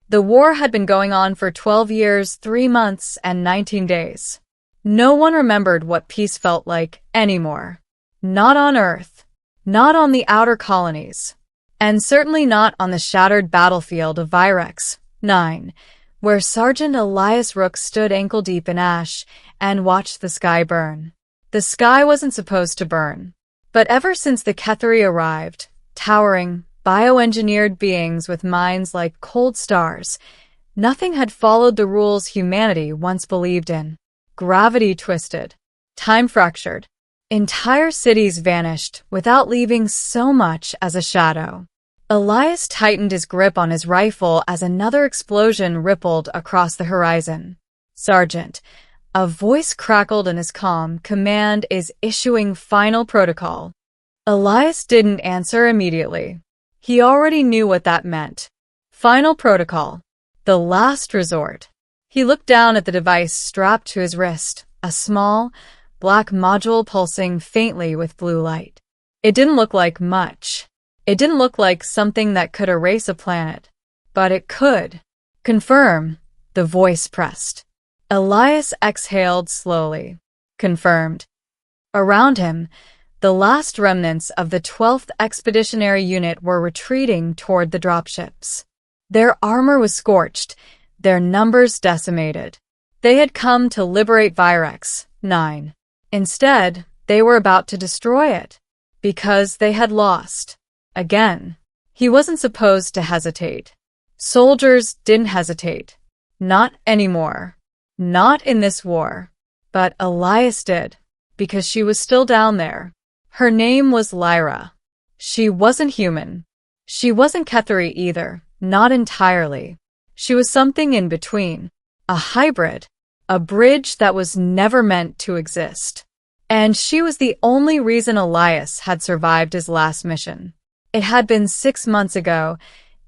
The war had been going on for 12 years, 3 months, and 19 days. No one remembered what peace felt like anymore. Not on Earth. Not on the outer colonies. And certainly not on the shattered battlefield of Virex 9, where Sergeant Elias Rook stood ankle-deep in ash and watched the sky burn. The sky wasn't supposed to burn. But ever since the Ketheri arrived, towering, bioengineered beings with minds like cold stars, nothing had followed the rules humanity once believed in. Gravity twisted. Time fractured. Entire cities vanished without leaving so much as a shadow. Elias tightened his grip on his rifle as another explosion rippled across the horizon. "Sergeant," a voice crackled in his calm, "command is issuing final protocol." Elias didn't answer immediately. He already knew what that meant. Final protocol. The last resort. He looked down at the device strapped to his wrist, a small, black module pulsing faintly with blue light. It didn't look like much. It didn't look like something that could erase a planet. But it could. "Confirm," the voice pressed. Elias exhaled slowly. Confirmed. Around him, the last remnants of the 12th Expeditionary Unit were retreating toward the dropships. Their armor was scorched, their numbers decimated. They had come to liberate Virex 9. Instead, they were about to destroy it. Because they had lost. Again. He wasn't supposed to hesitate. Soldiers didn't hesitate. Not anymore. Not in this war. But Elias did. Because she was still down there. Her name was Lyra. She wasn't human. She wasn't Ketheri either. Not entirely. She was something in between. A hybrid. A bridge that was never meant to exist. And she was the only reason Elias had survived his last mission. It had been 6 months ago,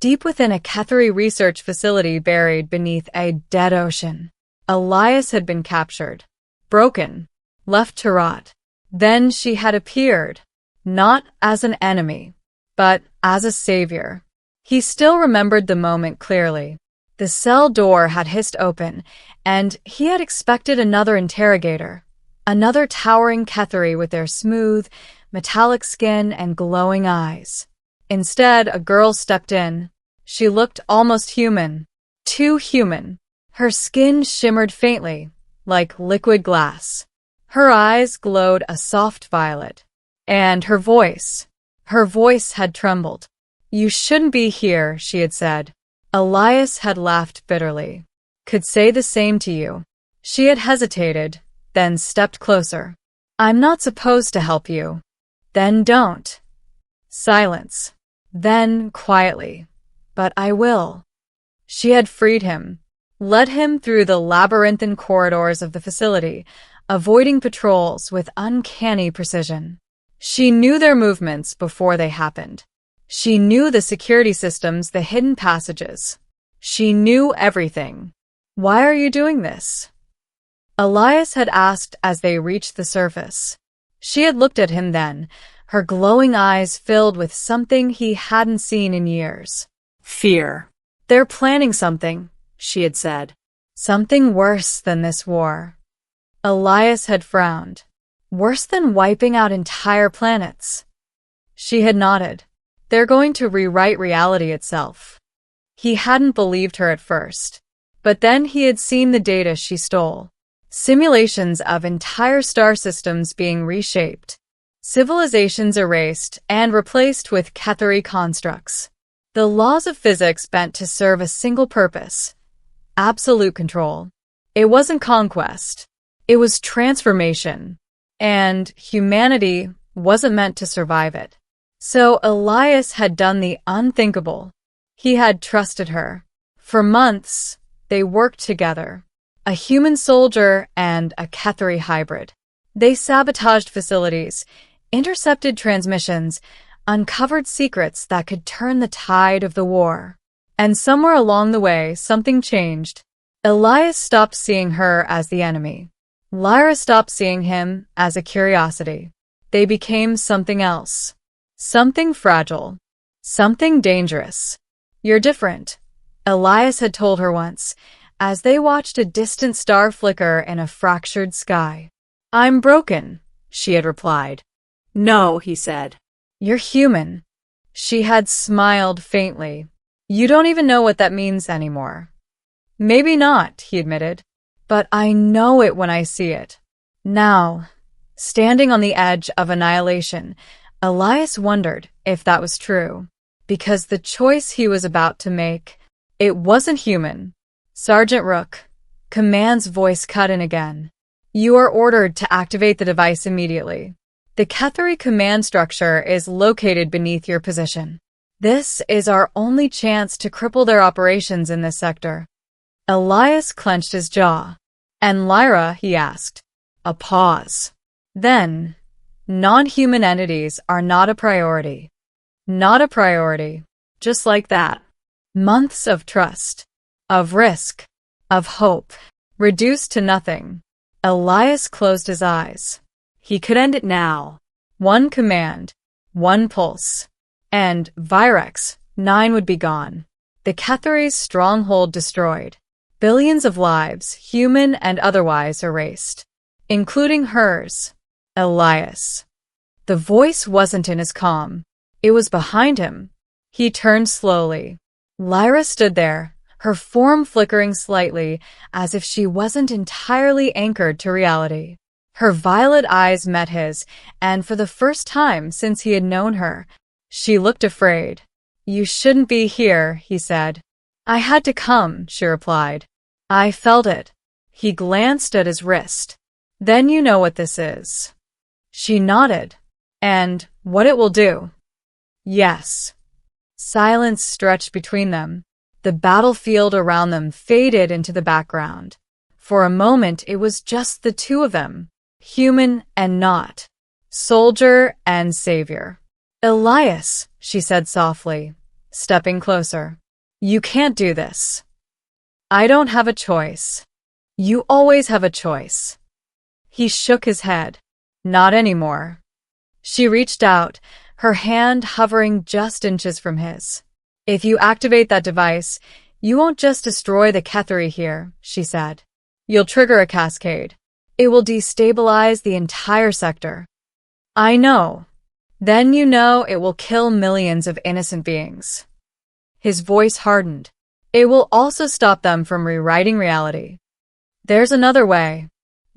deep within a Ketheri research facility buried beneath a dead ocean. Elias had been captured. Broken. Left to rot. Then she had appeared. Not as an enemy, but as a savior. He still remembered the moment clearly. The cell door had hissed open, and he had expected another interrogator. Another towering Ketheri with their smooth, metallic skin and glowing eyes. Instead, a girl stepped in. She looked almost human. Too human. Her skin shimmered faintly, like liquid glass. Her eyes glowed a soft violet. And her voice had trembled. "You shouldn't be here," she had said. Elias had laughed bitterly. "Could say the same to you." She had hesitated, then stepped closer. "I'm not supposed to help you." "Then don't." Silence. Then, quietly, "But I will." She had freed him, led him through the labyrinthine corridors of the facility, avoiding patrols with uncanny precision. She knew their movements before they happened. She knew the security systems, the hidden passages. She knew everything. "Why are you doing this?" Elias had asked as they reached the surface. She had looked at him then, her glowing eyes filled with something he hadn't seen in years. Fear. "They're planning something," she had said. "Something worse than this war." Elias had frowned. "Worse than wiping out entire planets." She had nodded. "They're going to rewrite reality itself." He hadn't believed her at first. But then he had seen the data she stole. Simulations of entire star systems being reshaped. Civilizations erased and replaced with Ketheri constructs. The laws of physics bent to serve a single purpose. Absolute control. It wasn't conquest. It was transformation. And humanity wasn't meant to survive it. So Elias had done the unthinkable. He had trusted her. For months, they worked together. A human soldier and a Ketheri hybrid. They sabotaged facilities, intercepted transmissions, uncovered secrets that could turn the tide of the war. And somewhere along the way, something changed. Elias stopped seeing her as the enemy. Lyra stopped seeing him as a curiosity. They became something else. Something fragile. Something dangerous. "You're different." Elias had told her once, as they watched a distant star flicker in a fractured sky. "I'm broken," she had replied. "No," he said. "You're human." She had smiled faintly. "You don't even know what that means anymore." "Maybe not," he admitted, "but I know it when I see it." Now, standing on the edge of annihilation, Elias wondered if that was true, because the choice he was about to make, it wasn't human. "Sergeant Rook," Command's voice cut in again. "You are ordered to activate the device immediately. The Ketheri command structure is located beneath your position. This is our only chance to cripple their operations in this sector." Elias clenched his jaw. "And Lyra?" he asked. A pause. Then, "Non-human entities are not a priority." Not a priority. Just like that. Months of trust, of risk, of hope, reduced to nothing. Elias closed his eyes. He could end it now. One command, one pulse, and Virex 9 would be gone. The Ketheri's stronghold destroyed. Billions of lives, human and otherwise, erased. Including hers. Elias. The voice wasn't in his calm. It was behind him. He turned slowly. Lyra stood there, her form flickering slightly, as if she wasn't entirely anchored to reality. Her violet eyes met his, and for the first time since he had known her, she looked afraid. "You shouldn't be here," he said. "I had to come," she replied. "I felt it." He glanced at his wrist. "Then you know what this is." She nodded. "And what it will do?" "Yes." Silence stretched between them. The battlefield around them faded into the background. For a moment, it was just the two of them. Human and not. Soldier and savior. "Elias," she said softly, stepping closer. "You can't do this." "I don't have a choice." "You always have a choice." He shook his head. "Not anymore." She reached out, her hand hovering just inches from his. "If you activate that device, you won't just destroy the Ketheri here," she said. "You'll trigger a cascade. It will destabilize the entire sector." "I know." "Then you know it will kill millions of innocent beings." His voice hardened. "It will also stop them from rewriting reality." "There's another way."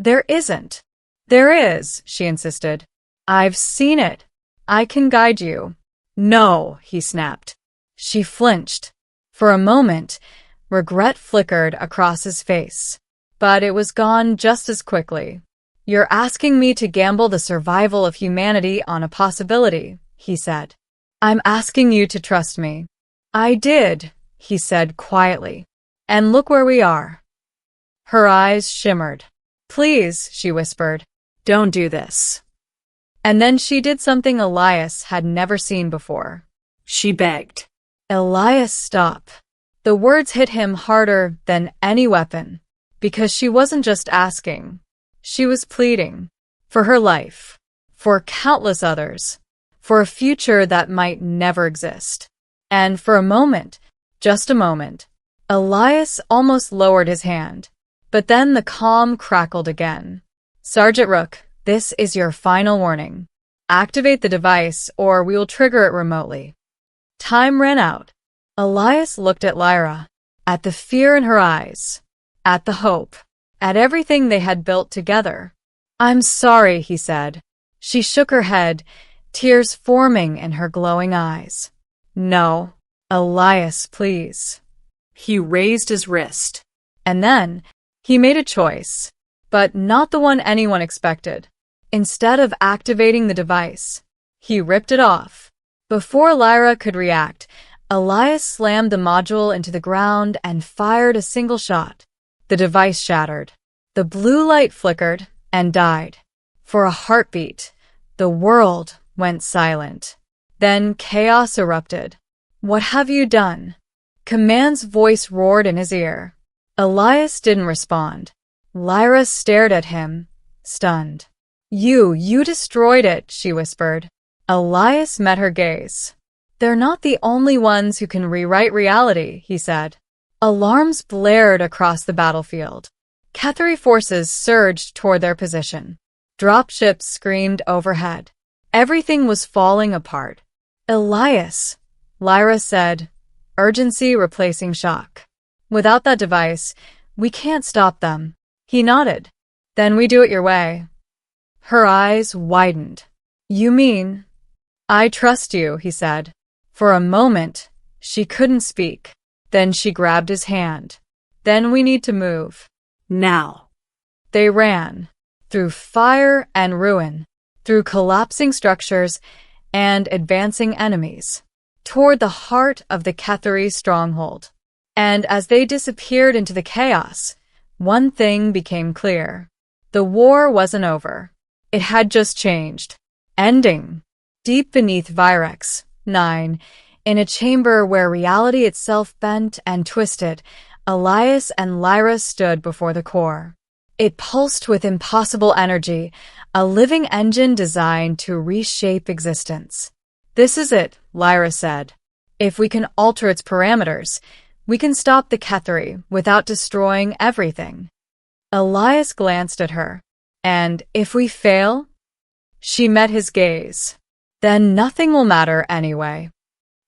"There isn't." "There is," she insisted. "I've seen it. I can guide you." "No," he snapped. She flinched. For a moment, regret flickered across his face. But it was gone just as quickly. "You're asking me to gamble the survival of humanity on a possibility," he said. "I'm asking you to trust me." "I did," he said quietly. "And look where we are." Her eyes shimmered. "Please," she whispered, "don't do this." And then she did something Elias had never seen before. She begged. "Elias, stop." The words hit him harder than any weapon. Because she wasn't just asking. She was pleading. For her life. For countless others. For a future that might never exist. And for a moment, just a moment, Elias almost lowered his hand. But then the calm crackled again. "Sergeant Rook, this is your final warning. Activate the device or we will trigger it remotely." Time ran out. Elias looked at Lyra. At the fear in her eyes. At the hope. At everything they had built together. "I'm sorry," he said. She shook her head, tears forming in her glowing eyes. "No, Elias, please." He raised his wrist. And then, he made a choice. But not the one anyone expected. Instead of activating the device, he ripped it off. Before Lyra could react, Elias slammed the module into the ground and fired a single shot. The device shattered. The blue light flickered and died. For a heartbeat, the world went silent. Then chaos erupted. "What have you done?" Command's voice roared in his ear. Elias didn't respond. Lyra stared at him, stunned. You destroyed it," she whispered. Elias met her gaze. "They're not the only ones who can rewrite reality," he said. Alarms blared across the battlefield. Cathari forces surged toward their position. Dropships screamed overhead. Everything was falling apart. Elias, Lyra said, urgency replacing shock. Without that device, we can't stop them. He nodded. Then we do it your way. Her eyes widened. You mean? I trust you, he said. For a moment, she couldn't speak. Then she grabbed his hand. Then we need to move. Now. They ran. Through fire and ruin. Through collapsing structures and advancing enemies. Toward the heart of the Cathari stronghold. And as they disappeared into the chaos, one thing became clear. The war wasn't over. It had just changed. Ending. Deep beneath Virex 9, in a chamber where reality itself bent and twisted, Elias and Lyra stood before the core. It pulsed with impossible energy, a living engine designed to reshape existence. This is it, Lyra said. If we can alter its parameters, we can stop the Cathari without destroying everything. Elias glanced at her. And if we fail? She met his gaze. Then nothing will matter anyway.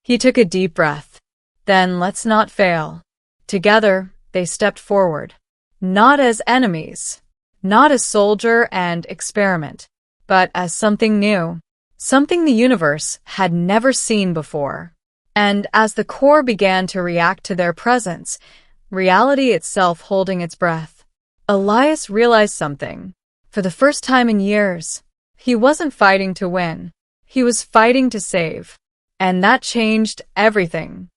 He took a deep breath. Then let's not fail. Together, they stepped forward. Not as enemies. Not as soldier and experiment. But as something new. Something the universe had never seen before. And as the core began to react to their presence, reality itself holding its breath, Elias realized something. For the first time in years, he wasn't fighting to win. He was fighting to save. And that changed everything.